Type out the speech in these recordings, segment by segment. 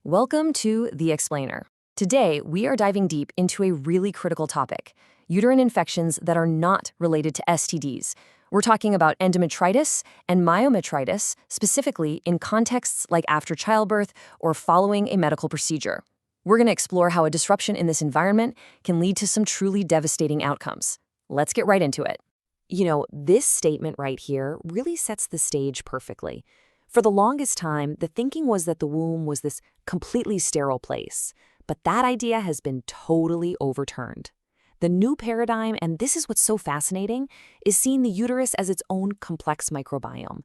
Welcome to The Explainer. Today, we are diving deep into a really critical topic, uterine infections that are not related to STDs. We're talking about endometritis and myometritis, specifically in contexts like after childbirth or following a medical procedure. We're going to explore how a disruption in this environment can lead to some truly devastating outcomes. Let's get right into it. This statement right here really sets the stage perfectly. For the longest time, the thinking was that the womb was this completely sterile place, but that idea has been totally overturned. The new paradigm, and this is what's so fascinating, is seeing the uterus as its own complex microbiome.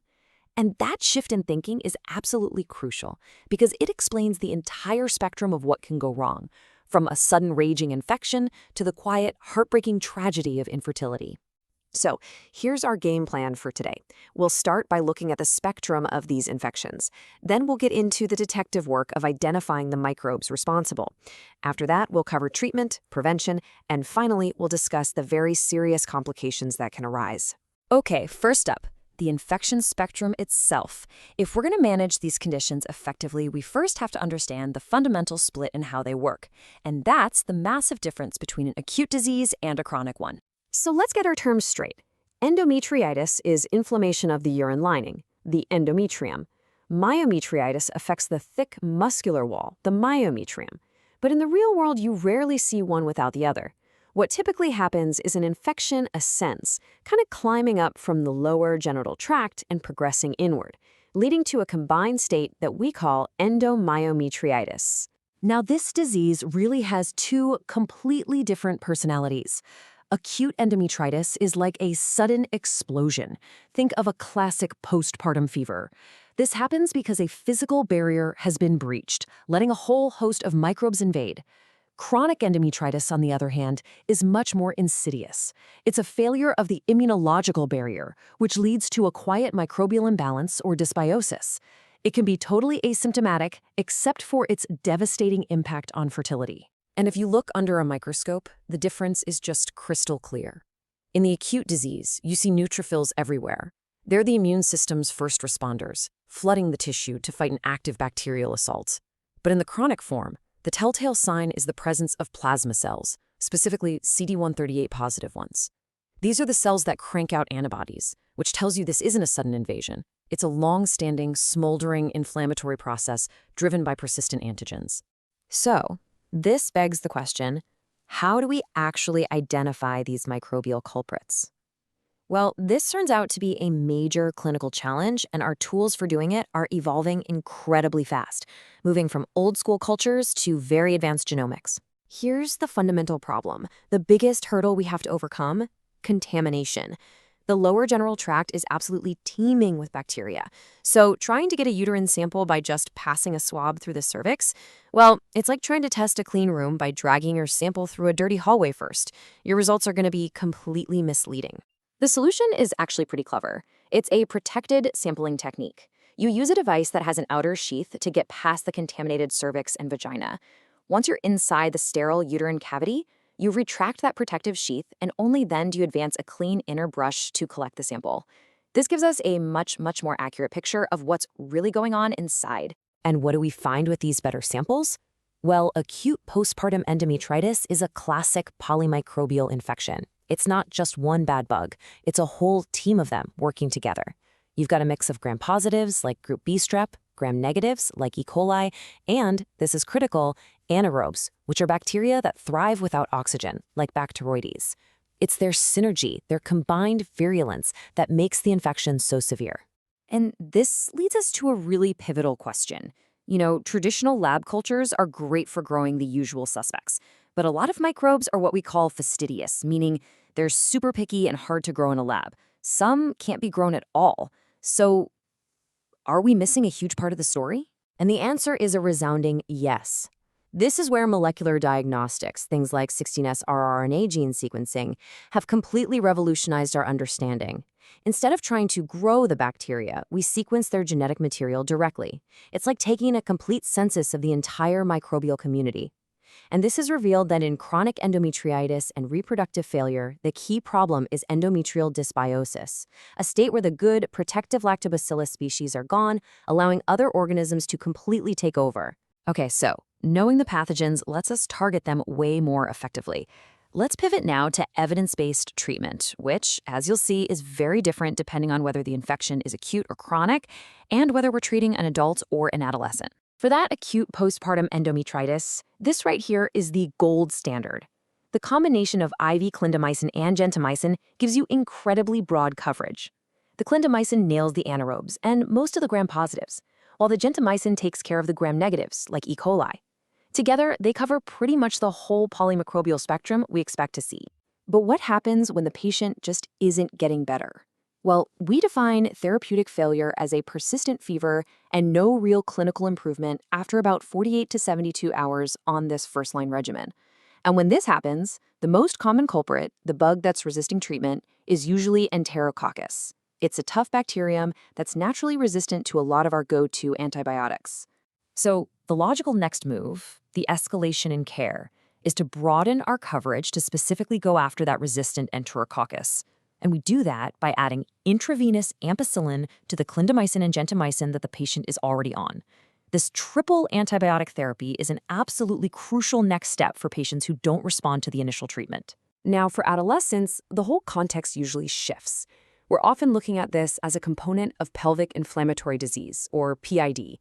And that shift in thinking is absolutely crucial because it explains the entire spectrum of what can go wrong, from a sudden raging infection to the quiet, heartbreaking tragedy of infertility. So here's our game plan for today. We'll start by looking at the spectrum of these infections. Then we'll get into the detective work of identifying the microbes responsible. After that, we'll cover treatment, prevention, and finally, we'll discuss the very serious complications that can arise. Okay, first up, the infection spectrum itself. If we're going to manage these conditions effectively, we first have to understand the fundamental split in how they work. And that's the massive difference between an acute disease and a chronic one. So let's get our terms straight. Endometritis is inflammation of the urine lining, the endometrium. Myometritis affects the thick muscular wall, the myometrium. But in the real world, you rarely see one without the other. What typically happens is an infection ascends, kind of climbing up from the lower genital tract and progressing inward, leading to a combined state that we call endomyometritis. Now, this disease really has two completely different personalities. Acute endometritis is like a sudden explosion. Think of a classic postpartum fever. This happens because a physical barrier has been breached, letting a whole host of microbes invade. Chronic endometritis, on the other hand, is much more insidious. It's a failure of the immunological barrier, which leads to a quiet microbial imbalance or dysbiosis. It can be totally asymptomatic, except for its devastating impact on fertility. And if you look under a microscope, the difference is just crystal clear. In the acute disease, you see neutrophils everywhere. They're the immune system's first responders, flooding the tissue to fight an active bacterial assault. But in the chronic form, the telltale sign is the presence of plasma cells, specifically CD138 positive ones. These are the cells that crank out antibodies, which tells you this isn't a sudden invasion. It's a long-standing, smoldering inflammatory process driven by persistent antigens. So, this begs the question, how do we actually identify these microbial culprits? Well, this turns out to be a major clinical challenge, and our tools for doing it are evolving incredibly fast, moving from old-school cultures to very advanced genomics. Here's the fundamental problem, the biggest hurdle we have to overcome: contamination. The lower genital tract is absolutely teeming with bacteria. So trying to get a uterine sample by just passing a swab through the cervix, well, it's like trying to test a clean room by dragging your sample through a dirty hallway first. Your results are going to be completely misleading. The solution is actually pretty clever. It's a protected sampling technique. You use a device that has an outer sheath to get past the contaminated cervix and vagina. Once you're inside the sterile uterine cavity, you retract that protective sheath, and only then do you advance a clean inner brush to collect the sample. This gives us a much more accurate picture of what's really going on inside. And what do we find with these better samples? Well, acute postpartum endometritis is a classic polymicrobial infection. It's not just one bad bug, it's a whole team of them working together. You've got a mix of gram-positives like group B strep, gram-negatives like E. coli, and, this is critical, anaerobes, which are bacteria that thrive without oxygen, like Bacteroides. It's their synergy, their combined virulence, that makes the infection so severe. And this leads us to a really pivotal question. Traditional lab cultures are great for growing the usual suspects, but a lot of microbes are what we call fastidious, meaning they're super picky and hard to grow in a lab. Some can't be grown at all. So, are we missing a huge part of the story? And the answer is a resounding yes. This is where molecular diagnostics, things like 16S rRNA gene sequencing, have completely revolutionized our understanding. Instead of trying to grow the bacteria, we sequence their genetic material directly. It's like taking a complete census of the entire microbial community. And this has revealed that in chronic endometritis and reproductive failure, the key problem is endometrial dysbiosis, a state where the good, protective lactobacillus species are gone, allowing other organisms to completely take over. Okay, so knowing the pathogens lets us target them way more effectively. Let's pivot now to evidence-based treatment, which, as you'll see, is very different depending on whether the infection is acute or chronic and whether we're treating an adult or an adolescent. For that acute postpartum endometritis, this right here is the gold standard. The combination of IV clindamycin and gentamicin gives you incredibly broad coverage. The clindamycin nails the anaerobes and most of the gram-positives, while the gentamicin takes care of the gram-negatives, like E. coli. Together, they cover pretty much the whole polymicrobial spectrum we expect to see. But what happens when the patient just isn't getting better? Well, we define therapeutic failure as a persistent fever and no real clinical improvement after about 48 to 72 hours on this first-line regimen. And when this happens, the most common culprit, the bug that's resisting treatment, is usually Enterococcus. It's a tough bacterium that's naturally resistant to a lot of our go-to antibiotics. So the logical next move, the escalation in care, is to broaden our coverage to specifically go after that resistant Enterococcus. And we do that by adding intravenous ampicillin to the clindamycin and gentamicin that the patient is already on. This triple antibiotic therapy is an absolutely crucial next step for patients who don't respond to the initial treatment. Now, for adolescents, the whole context usually shifts. We're often looking at this as a component of pelvic inflammatory disease, or PID.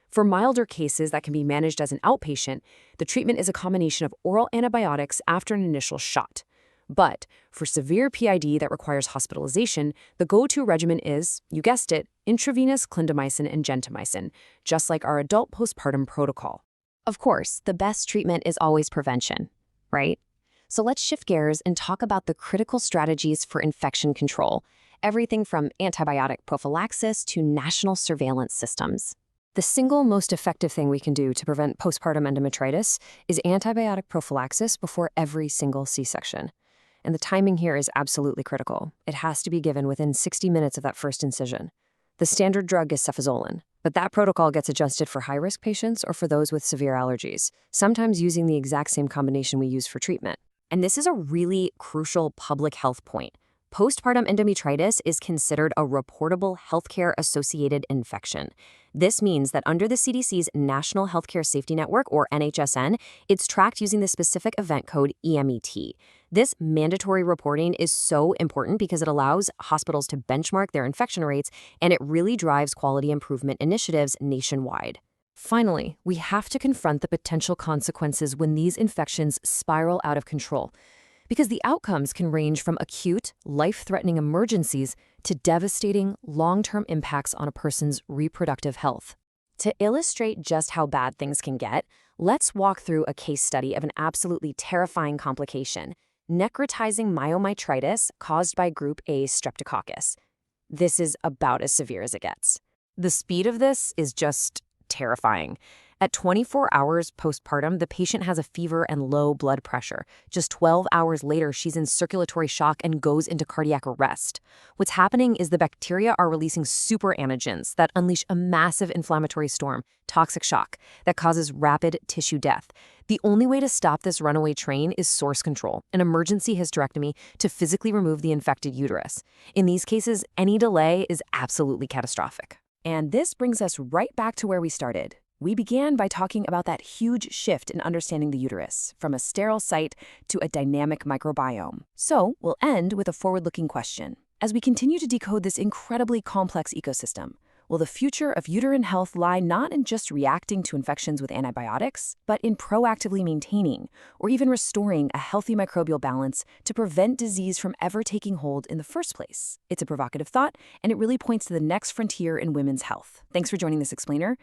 For milder cases that can be managed as an outpatient, the treatment is a combination of oral antibiotics after an initial shot. But for severe PID that requires hospitalization, the go-to regimen is, you guessed it, intravenous clindamycin and gentamicin, just like our adult postpartum protocol. Of course, the best treatment is always prevention, right? So let's shift gears and talk about the critical strategies for infection control, everything from antibiotic prophylaxis to national surveillance systems. The single most effective thing we can do to prevent postpartum endometritis is antibiotic prophylaxis before every single C-section. And the timing here is absolutely critical. It has to be given within 60 minutes of that first incision. The standard drug is cefazolin, but that protocol gets adjusted for high-risk patients or for those with severe allergies, sometimes using the exact same combination we use for treatment. And this is a really crucial public health point. Postpartum endometritis is considered a reportable healthcare-associated infection. This means that under the CDC's National Healthcare Safety Network, or NHSN, it's tracked using the specific event code EMET. This mandatory reporting is so important because it allows hospitals to benchmark their infection rates, and it really drives quality improvement initiatives nationwide. Finally, we have to confront the potential consequences when these infections spiral out of control, because the outcomes can range from acute, life-threatening emergencies to devastating, long-term impacts on a person's reproductive health. To illustrate just how bad things can get, let's walk through a case study of an absolutely terrifying complication, necrotizing myometritis caused by group A streptococcus. This is about as severe as it gets. The speed of this is just terrifying. At 24 hours postpartum, the patient has a fever and low blood pressure. Just 12 hours later, she's in circulatory shock and goes into cardiac arrest. What's happening is the bacteria are releasing superantigens that unleash a massive inflammatory storm, toxic shock, that causes rapid tissue death. The only way to stop this runaway train is source control, an emergency hysterectomy to physically remove the infected uterus. In these cases, any delay is absolutely catastrophic. And this brings us right back to where we started. We began by talking about that huge shift in understanding the uterus, from a sterile site to a dynamic microbiome. So we'll end with a forward-looking question. As we continue to decode this incredibly complex ecosystem, will the future of uterine health lie not in just reacting to infections with antibiotics, but in proactively maintaining or even restoring a healthy microbial balance to prevent disease from ever taking hold in the first place? It's a provocative thought, and it really points to the next frontier in women's health. Thanks for joining this explainer.